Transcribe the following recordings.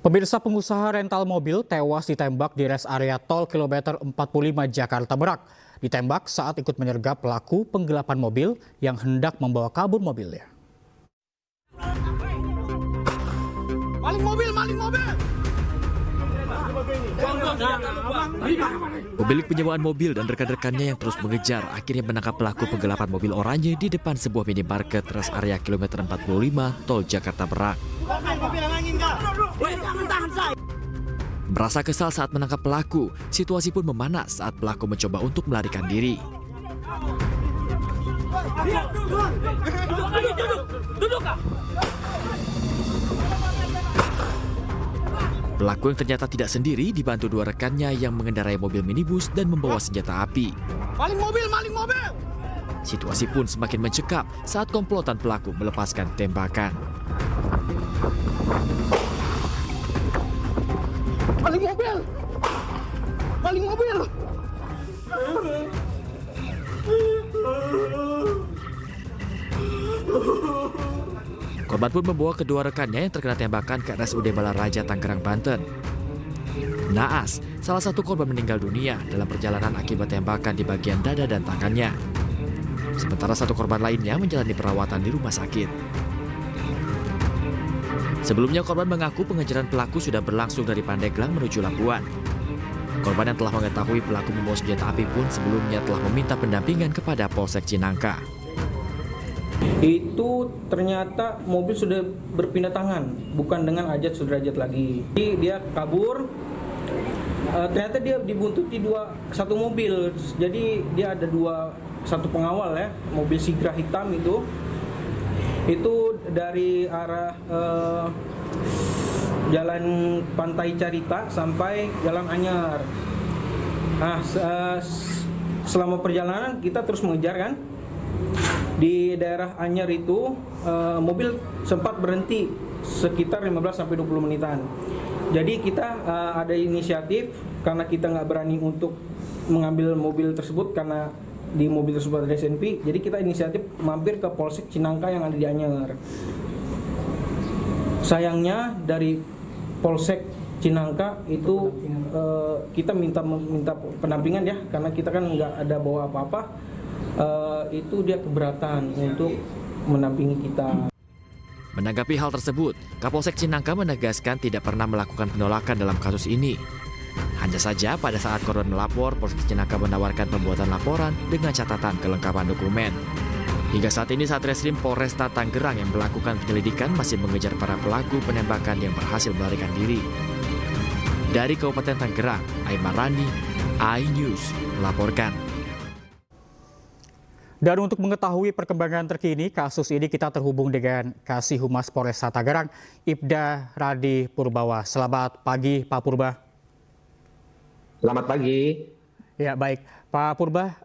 Pemirsa, pengusaha rental mobil tewas ditembak di res area tol kilometer 45 Jakarta Merak. Ditembak saat ikut menyergap pelaku penggelapan mobil yang hendak membawa kabur mobilnya. Maling mobil! Pemilik penyewaan mobil dan rekan-rekannya yang terus mengejar akhirnya menangkap pelaku penggelapan mobil oranye di depan sebuah minimarket res area kilometer 45 tol Jakarta Merak. Merasa kesal saat menangkap pelaku, situasi pun memanas saat pelaku mencoba untuk melarikan diri. Pelaku yang ternyata tidak sendiri dibantu dua rekannya yang mengendarai mobil minibus dan membawa senjata api. Maling mobil! Situasi pun semakin mencekam saat komplotan pelaku melepaskan tembakan. Maling mobil! Korban pun membawa kedua rekannya yang terkena tembakan ke RSUD Balaraja, Tangerang, Banten. Naas, salah satu korban meninggal dunia dalam perjalanan akibat tembakan di bagian dada dan tangannya. Sementara satu korban lainnya menjalani perawatan di rumah sakit. Sebelumnya korban mengaku pengejaran pelaku sudah berlangsung dari Pandeglang menuju Labuan. Korban yang telah mengetahui pelaku membawa senjata api pun sebelumnya telah meminta pendampingan kepada Polsek Cinangka. Itu ternyata mobil sudah berpindah tangan, bukan dengan Ajat Sudrajat lagi. Jadi dia kabur, ternyata dia dibuntuti satu mobil. Jadi dia ada satu pengawal ya, mobil Sigra hitam itu dari arah Jalan Pantai Carita sampai Jalan Anyar. Nah, selama perjalanan kita terus mengejar kan. Di daerah Anyar itu mobil sempat berhenti sekitar 15-20 menitan. Jadi kita ada inisiatif karena kita nggak berani untuk mengambil mobil tersebut karena di mobil tersebut ada SNP. Jadi kita inisiatif mampir ke Polsek Cinangka yang ada di Anyar. Sayangnya dari Polsek Cinangka itu kita minta pendampingan ya, karena kita kan nggak ada bawa apa-apa. Itu dia keberatan untuk mendampingi kita. Menanggapi hal tersebut, Kapolsek Cinangka menegaskan tidak pernah melakukan penolakan dalam kasus ini. Hanya saja pada saat korban melapor, Polsek Cinangka menawarkan pembuatan laporan dengan catatan kelengkapan dokumen. Hingga saat ini Satreskrim Polresta Tangerang yang melakukan penyelidikan masih mengejar para pelaku penembakan yang berhasil melarikan diri. Dari Kabupaten Tangerang, Aimar Rani, iNews melaporkan. Dan untuk mengetahui perkembangan terkini kasus ini kita terhubung dengan Kasih Humas Polresta Tangerang, Ibda Radi Purbawa. Selamat pagi Pak Purba. Selamat pagi. Ya baik, Pak Purba,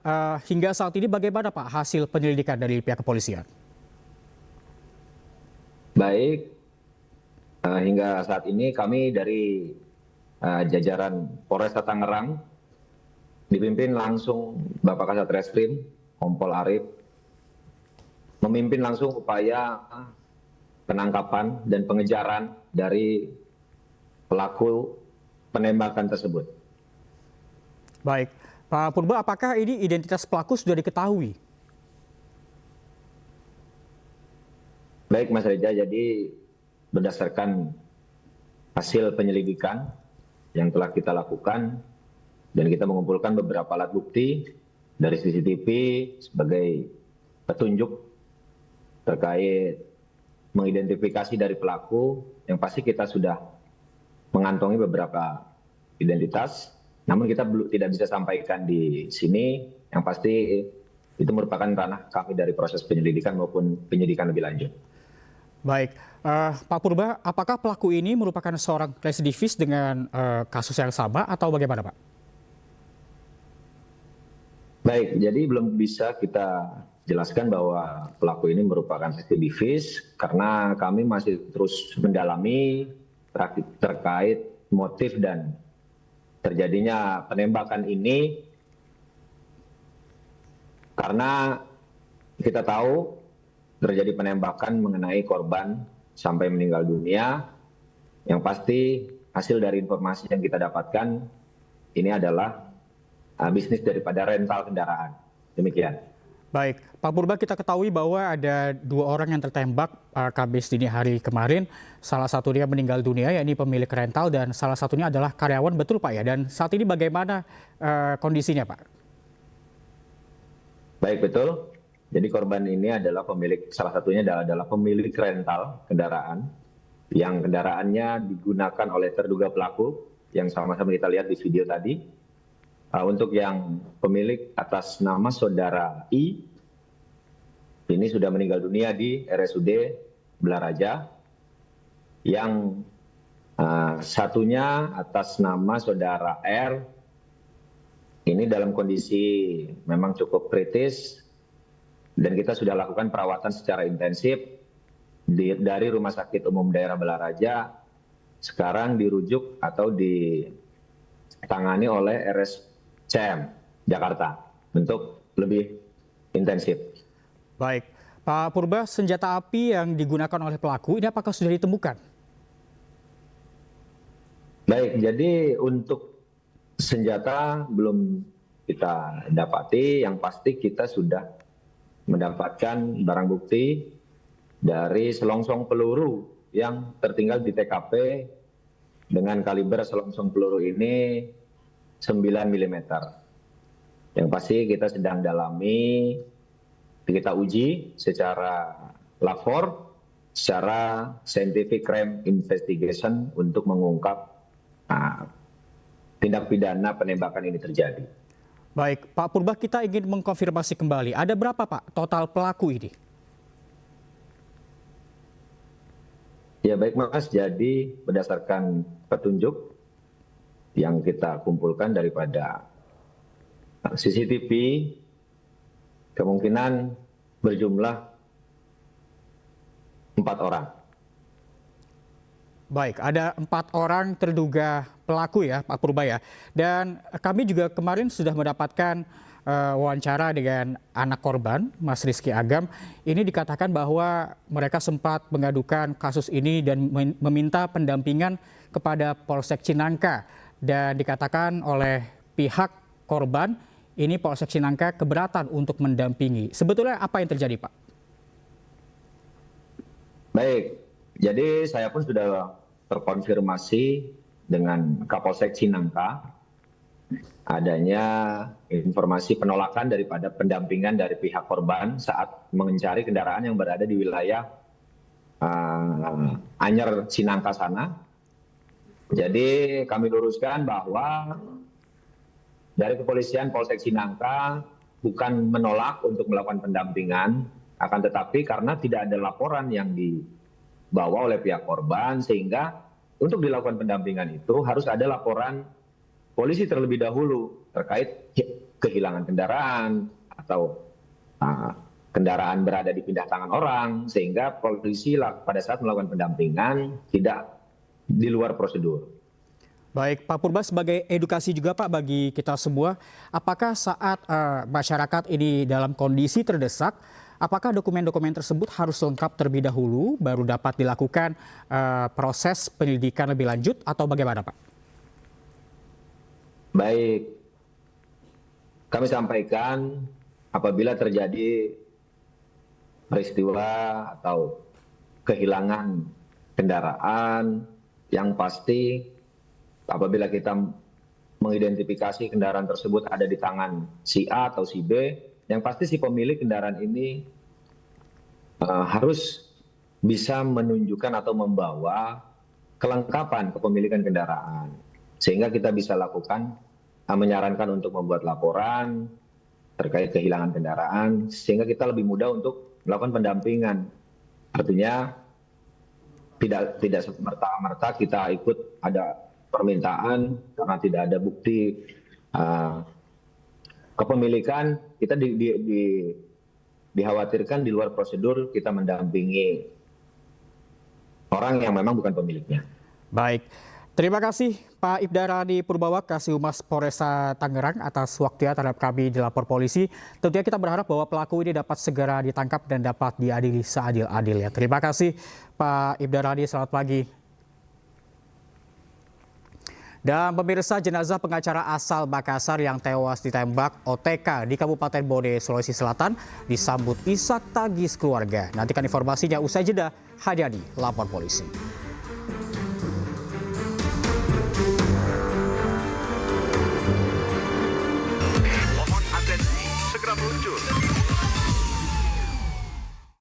hingga saat ini bagaimana Pak hasil penyelidikan dari pihak kepolisian? Baik, hingga saat ini kami dari jajaran Polresta Tangerang dipimpin langsung Bapak Kasat Reskrim Kompol Arif memimpin langsung upaya penangkapan dan pengejaran dari pelaku penembakan tersebut. Baik, Pak Purba, apakah ini identitas pelaku sudah diketahui? Baik Mas Reza, jadi berdasarkan hasil penyelidikan yang telah kita lakukan dan kita mengumpulkan beberapa alat bukti dari CCTV sebagai petunjuk terkait mengidentifikasi dari pelaku, yang pasti kita sudah mengantongi beberapa identitas, namun kita tidak bisa sampaikan di sini. Yang pasti itu merupakan ranah kami dari proses penyelidikan maupun penyidikan lebih lanjut. Baik, Pak Purba, apakah pelaku ini merupakan seorang residivis dengan kasus yang sama atau bagaimana Pak? Baik, jadi belum bisa kita jelaskan bahwa pelaku ini merupakan residivis karena kami masih terus mendalami terkait motif dan terjadinya penembakan ini, karena kita tahu terjadi penembakan mengenai korban sampai meninggal dunia Yang pasti hasil dari informasi yang kita dapatkan ini adalah bisnis daripada rental kendaraan. Demikian. Baik, Pak Purba, kita ketahui bahwa ada 2 orang yang tertembak Kamis dini hari kemarin. Salah satunya meninggal dunia, yakni pemilik rental, dan salah satunya adalah karyawan, betul Pak ya? Dan saat ini bagaimana kondisinya Pak? Baik, betul. Jadi korban ini adalah salah satunya adalah pemilik rental kendaraan yang kendaraannya digunakan oleh terduga pelaku yang sama-sama kita lihat di video tadi. Untuk yang pemilik atas nama saudara I, ini sudah meninggal dunia di RSUD Belaraja. Yang satunya atas nama saudara R, ini dalam kondisi memang cukup kritis dan kita sudah lakukan perawatan secara intensif dari Rumah Sakit Umum Daerah Belaraja. Sekarang dirujuk atau ditangani oleh RSCM Jakarta untuk lebih intensif. Baik, Pak Purba, senjata api yang digunakan oleh pelaku ini apakah sudah ditemukan? Baik, jadi untuk senjata belum kita dapati, yang pasti kita sudah mendapatkan barang bukti dari selongsong peluru yang tertinggal di TKP dengan kaliber selongsong peluru ini 9 mm. Yang pasti kita sedang dalami, kita uji secara lapor, secara scientific crime investigation untuk mengungkap tindak pidana penembakan ini terjadi. Baik, Pak Purba, kita ingin mengkonfirmasi kembali. Ada berapa Pak total pelaku ini? Ya baik Mas, jadi berdasarkan petunjuk yang kita kumpulkan daripada CCTV, kemungkinan berjumlah 4 orang. Baik, ada 4 orang terduga pelaku ya Pak Purba ya. Dan kami juga kemarin sudah mendapatkan wawancara dengan anak korban, Mas Rizky Agam. Ini dikatakan bahwa mereka sempat mengadukan kasus ini dan meminta pendampingan kepada Polsek Cinangka. Dan dikatakan oleh pihak korban, ini Polsek Cinangka keberatan untuk mendampingi. Sebetulnya apa yang terjadi Pak? Baik, jadi saya pun sudah terkonfirmasi dengan Kapolsek Cinangka adanya informasi penolakan daripada pendampingan dari pihak korban saat mencari kendaraan yang berada di wilayah Anyer Cinangka sana. Jadi kami luruskan bahwa dari kepolisian Polsek Cinangka bukan menolak untuk melakukan pendampingan, akan tetapi karena tidak ada laporan yang dibawa oleh pihak korban, sehingga untuk dilakukan pendampingan itu harus ada laporan polisi terlebih dahulu terkait kehilangan kendaraan atau kendaraan berada di pindah tangan orang, sehingga polisi pada saat melakukan pendampingan tidak di luar prosedur. Baik, Pak Purba, sebagai edukasi juga Pak bagi kita semua, apakah saat masyarakat ini dalam kondisi terdesak, apakah dokumen-dokumen tersebut harus lengkap terlebih dahulu baru dapat dilakukan proses penyelidikan lebih lanjut atau bagaimana Pak? Baik, kami sampaikan apabila terjadi peristiwa atau kehilangan kendaraan, yang pasti apabila kita mengidentifikasi kendaraan tersebut ada di tangan si A atau si B, yang pasti si pemilik kendaraan ini harus bisa menunjukkan atau membawa kelengkapan kepemilikan kendaraan. Sehingga kita bisa lakukan, menyarankan untuk membuat laporan terkait kehilangan kendaraan, sehingga kita lebih mudah untuk melakukan pendampingan. Artinya tidak semerta-merta kita ikut ada permintaan karena tidak ada bukti kepemilikan, kita dikhawatirkan di luar prosedur kita mendampingi orang yang memang bukan pemiliknya. Baik, terima kasih Pak Ibda Radi Purbawa, Kasihumas Polresta Tangerang atas waktunya terhadap kami di Lapor Polisi. Tentunya kita berharap bahwa pelaku ini dapat segera ditangkap dan dapat diadili seadil-adilnya. Terima kasih Pak Ibda Radi, selamat pagi. Dan pemirsa, jenazah pengacara asal Makassar yang tewas ditembak OTK di Kabupaten Bode, Sulawesi Selatan disambut isak tangis keluarga. Nantikan informasinya usai jeda, hanya di Lapor Polisi.